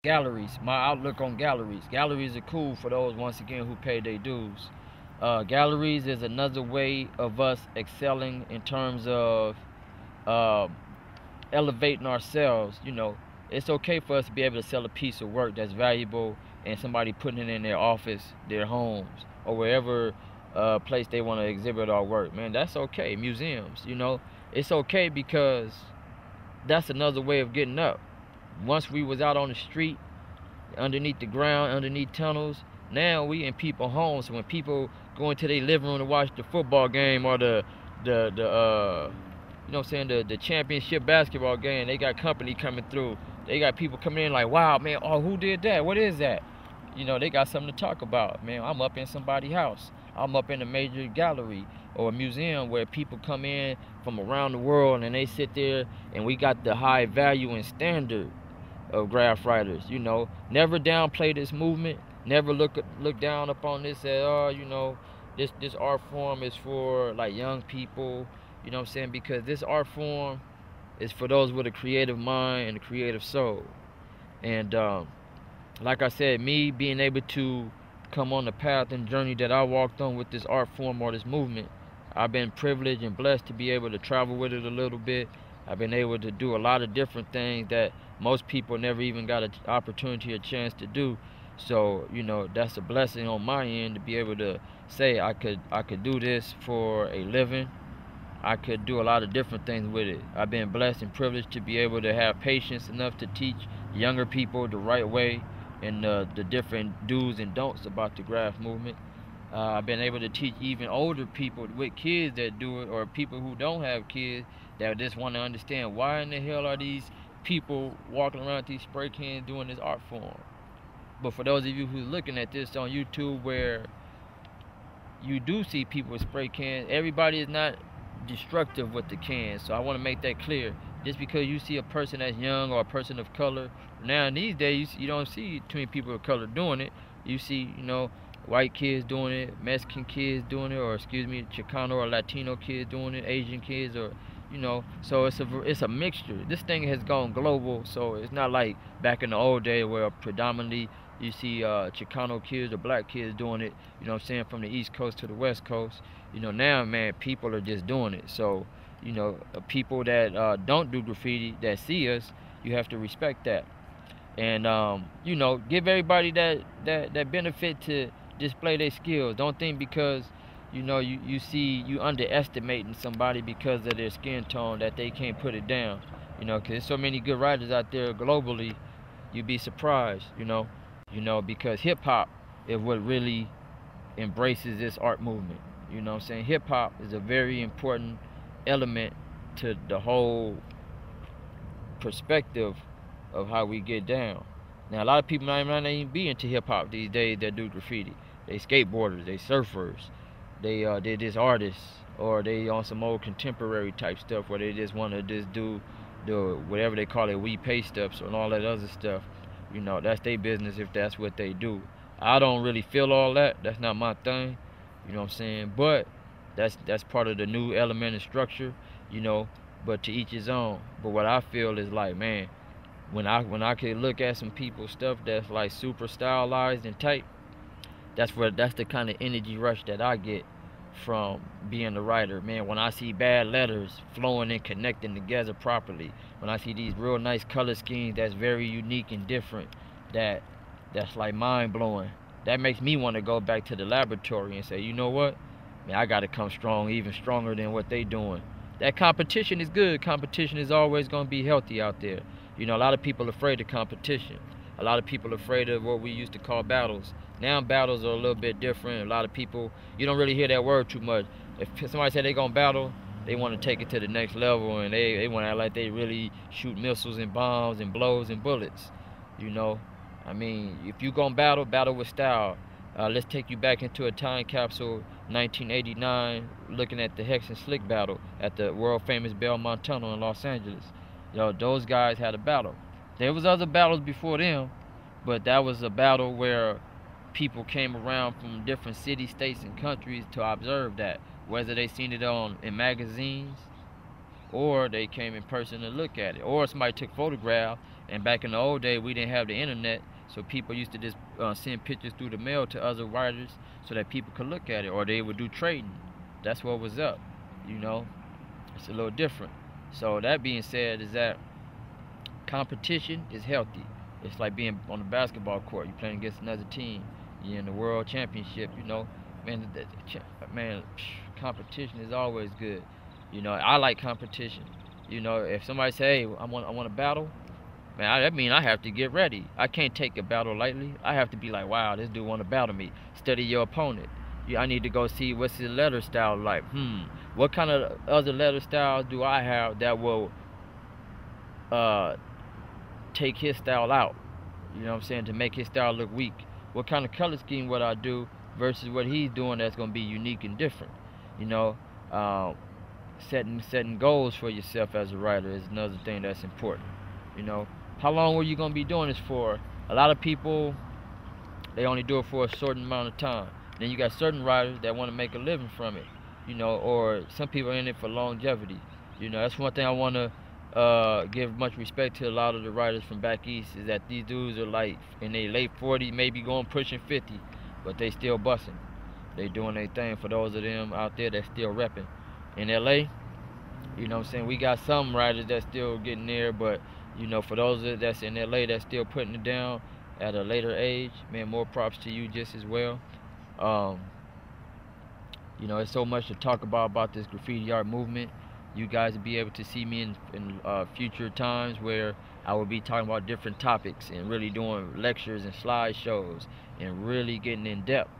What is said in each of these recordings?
Galleries, my outlook on galleries. Galleries are cool for those, once again, who pay their dues. Galleries is another way of us excelling in terms of uh, elevating ourselves. It's okay for us to be able to sell a piece of work that's valuable and somebody putting it in their office, their homes, or wherever place they want to exhibit our work. Man, that's okay. Museums, it's okay because that's another way of getting up. Once we was out on the street, underneath the ground, underneath tunnels, now we in people's homes. So when people go into their living room to watch the football game or the the championship basketball game, they got company coming through. They got people coming in like, wow, man, oh, who did that? What is that? They got something to talk about. Man, I'm up in somebody's house. I'm up in a major gallery or a museum where people come in from around the world and they sit there, and we got the high value and standard of graph writers. Never downplay this movement. Never look down upon this as, this art form is for like young people. You know what I'm saying? Because this art form is for those with a creative mind and a creative soul. And like I said, me being able to come on the path and journey that I walked on with this art form or this movement, I've been privileged and blessed to be able to travel with it a little bit. I've been able to do a lot of different things that most people never even got an opportunity or chance to do. So, that's a blessing on my end to be able to say I could do this for a living. I could do a lot of different things with it. I've been blessed and privileged to be able to have patience enough to teach younger people the right way and the different do's and don'ts about the graph movement. I've been able to teach even older people with kids that do it, or people who don't have kids that just want to understand why in the hell are these people walking around with these spray cans doing this art form. But for those of you who's looking at this on YouTube, where you do see people with spray cans, everybody is not destructive with the cans. So I want to make that clear. Just because you see a person that's young or a person of color, now these days you don't see too many people of color doing it. You see, white kids doing it, Mexican kids doing it, or excuse me, Chicano or Latino kids doing it, Asian kids, or so it's a mixture. This thing has gone global, so it's not like back in the old day where predominantly you see Chicano kids or black kids doing it, from the East Coast to the West Coast. Now, man, people are just doing it. So, people that don't do graffiti, that see us, you have to respect that. And, give everybody that benefit to display their skills. Don't think because, you underestimating somebody because of their skin tone that they can't put it down. Because there's so many good writers out there globally, you'd be surprised, because hip-hop is what really embraces this art movement. Hip-hop is a very important element to the whole perspective of how we get down. Now, a lot of people might not even be into hip-hop these days that do graffiti. They skateboarders, they surfers, they're just artists, or they on some old contemporary type stuff where they just want to just do the whatever they call it, we pay stuff and all that other stuff. That's their business if that's what they do. I don't really feel all that. That's not my thing. You know what I'm saying? But that's part of the new element and structure, but to each his own. But what I feel is like, man, when I could look at some people's stuff that's like super stylized and tight, that's the kind of energy rush that I get from being a writer. Man, when I see bad letters flowing and connecting together properly, when I see these real nice color schemes that's very unique and different, that's like mind-blowing. That makes me want to go back to the laboratory and say, you know what? Man, I got to come strong, even stronger than what they doing. That competition is good. Competition is always going to be healthy out there. A lot of people are afraid of competition. A lot of people are afraid of what we used to call battles. Now battles are a little bit different. A lot of people, you don't really hear that word too much. If somebody said they're going to battle, they want to take it to the next level, and they want to act like they really shoot missiles and bombs and blows and bullets. I mean, if you going to battle with style. Let's take you back into a time capsule, 1989, looking at the Hex and Slick battle at the world famous Belmont Tunnel in Los Angeles. Those guys had a battle. There was other battles before them, but that was a battle where people came around from different cities, states, and countries to observe that, whether they seen it in magazines or they came in person to look at it, or somebody took photographs And back in the old day, we didn't have the internet, so people used to just send pictures through the mail to other writers so that people could look at it, or they would do trading. That's what was up, you know. It's a little different. So that being said, is that competition is healthy. It's like being on the basketball court. You're playing against another team. You're in the world championship. You know, man, man, competition is always good. You know, I like competition. You know, if somebody say, "Hey, I want to battle," man, that means I have to get ready. I can't take a battle lightly. I have to be like, "Wow, this dude want to battle me." Study your opponent. I need to go see what's his letter style like. What kind of other letter styles do I have that will uh, take his style out? You know what I'm saying? To make his style look weak. What kind of color scheme would I do versus what he's doing that's going to be unique and different? You know, setting goals for yourself as a writer is another thing that's important. You know, how long were you going to be doing this for? A lot of people, they only do it for a certain amount of time. Then you got certain writers that want to make a living from it, you know, or some people are in it for longevity. You know, that's one thing I want to give much respect to a lot of the writers from back east, is that these dudes are like in their late 40s, maybe going pushing 50, but they still busting. They doing their thing. For those of them out there that still repping. In LA, you know what I'm saying, we got some writers that still getting there, but you know, for those that's in LA that's still putting it down at a later age, man, more props to you just as well. Um, you know, it's so much to talk about this graffiti art movement. You guys will be able to see me in future times where I will be talking about different topics and really doing lectures and slideshows and really getting in depth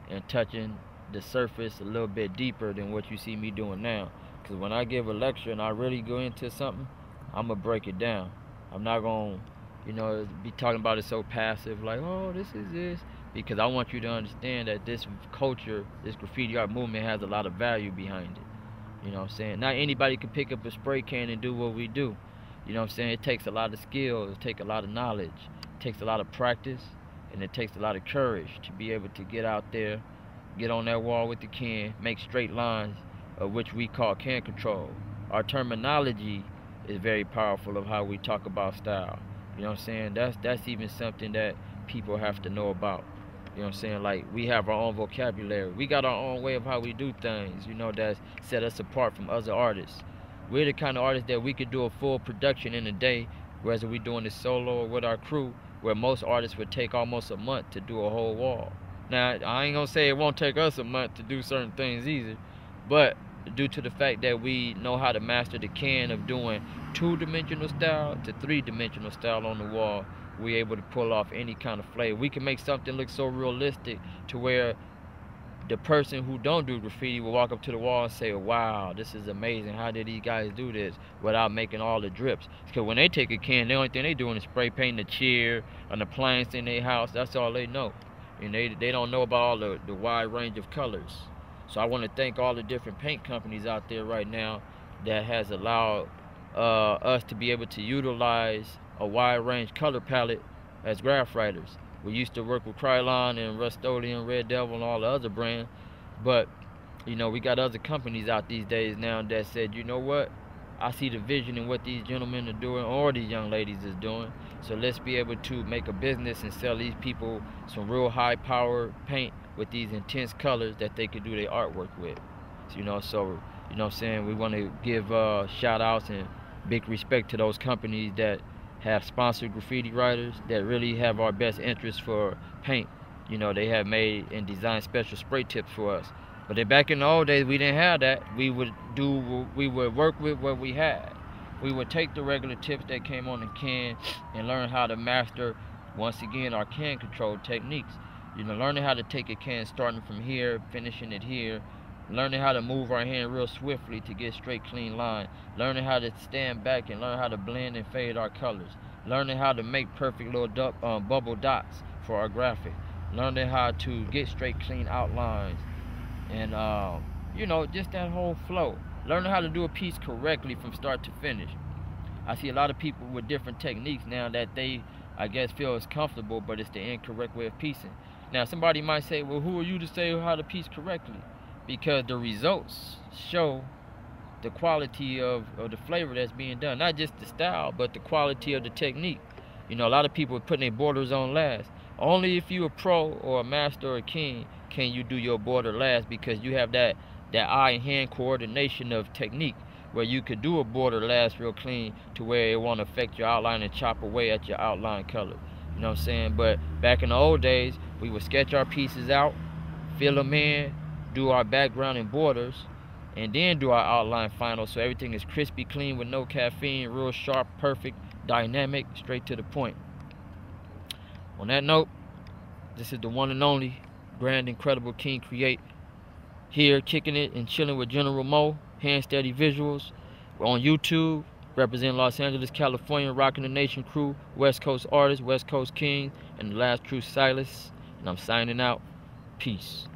and touching the surface a little bit deeper than what you see me doing now. Because when I give a lecture and I really go into something, I'm going to break it down. I'm not going to, you know, be talking about it so passive, like, oh, this is this. Because I want you to understand that this culture, this graffiti art movement has a lot of value behind it. You know what I'm saying? Not anybody can pick up a spray can and do what we do. You know what I'm saying? It takes a lot of skill, it takes a lot of knowledge, it takes a lot of practice, and it takes a lot of courage to be able to get out there, get on that wall with the can, make straight lines, which we call can control. Our terminology is very powerful of how we talk about style. You know what I'm saying? That's even something that people have to know about. You know what I'm saying? Like, we have our own vocabulary. We got our own way of how we do things, you know, that set us apart from other artists. We're the kind of artists that we could do a full production in a day, whereas if we're doing this solo or with our crew, where most artists would take almost a month to do a whole wall. Now, I ain't gonna say it won't take us a month to do certain things either, but due to the fact that we know how to master the can of doing two-dimensional style to three-dimensional style on the wall, we're able to pull off any kind of flavor. We can make something look so realistic to where the person who don't do graffiti will walk up to the wall and say, wow, this is amazing. How did these guys do this without making all the drips? Because when they take a can, the only thing they doing is spray painting the chair and the plants in their house. That's all they know. And they don't know about all the wide range of colors. So I want to thank all the different paint companies out there right now that has allowed us to be able to utilize a wide range color palette as graph writers. We used to work with Cre8 and Rust-Oleum, Red Devil, and all the other brands, but you know, we got other companies out these days now that said, you know what, I see the vision in what these gentlemen are doing or these young ladies is doing, so let's be able to make a business and sell these people some real high power paint with these intense colors that they could do their artwork with. So, you know what I'm saying, we want to give shout outs and big respect to those companies that have sponsored graffiti writers that really have our best interests for paint. You know, they have made and designed special spray tips for us. But then back in the old days, we didn't have that. We would work with what we had. We would take the regular tips that came on the can and learn how to master, once again, our can control techniques. You know, learning how to take a can starting from here, finishing it here, learning how to move our hand real swiftly to get straight, clean line, learning how to stand back and learn how to blend and fade our colors, learning how to make perfect little bubble dots for our graphic, learning how to get straight, clean outlines, and you know, just that whole flow, learning how to do a piece correctly from start to finish. I see a lot of people with different techniques now that they, I guess, feel is comfortable, but it's the incorrect way of piecing. Now, somebody might say, well, who are you to say how to piece correctly? Because the results show the quality of the flavor that's being done. Not just the style, but the quality of the technique. You know, a lot of people are putting their borders on last. Only if you a pro or a master or a king can you do your border last, because you have that eye and hand coordination of technique where you could do a border last real clean to where it won't affect your outline and chop away at your outline color. You know what I'm saying? But back in the old days, we would sketch our pieces out, fill them in, do our background and borders, and then do our outline final, so everything is crispy clean with no caffeine, real sharp, perfect, dynamic, straight to the point. On that note, this is the one and only Grand Incredible King Cre8, here kicking it and chilling with General Mo, Hand Steady Visuals. We're on YouTube, representing Los Angeles, California, rocking the nation crew, West Coast artists, West Coast King, and the last true Silas. And I'm signing out. Peace.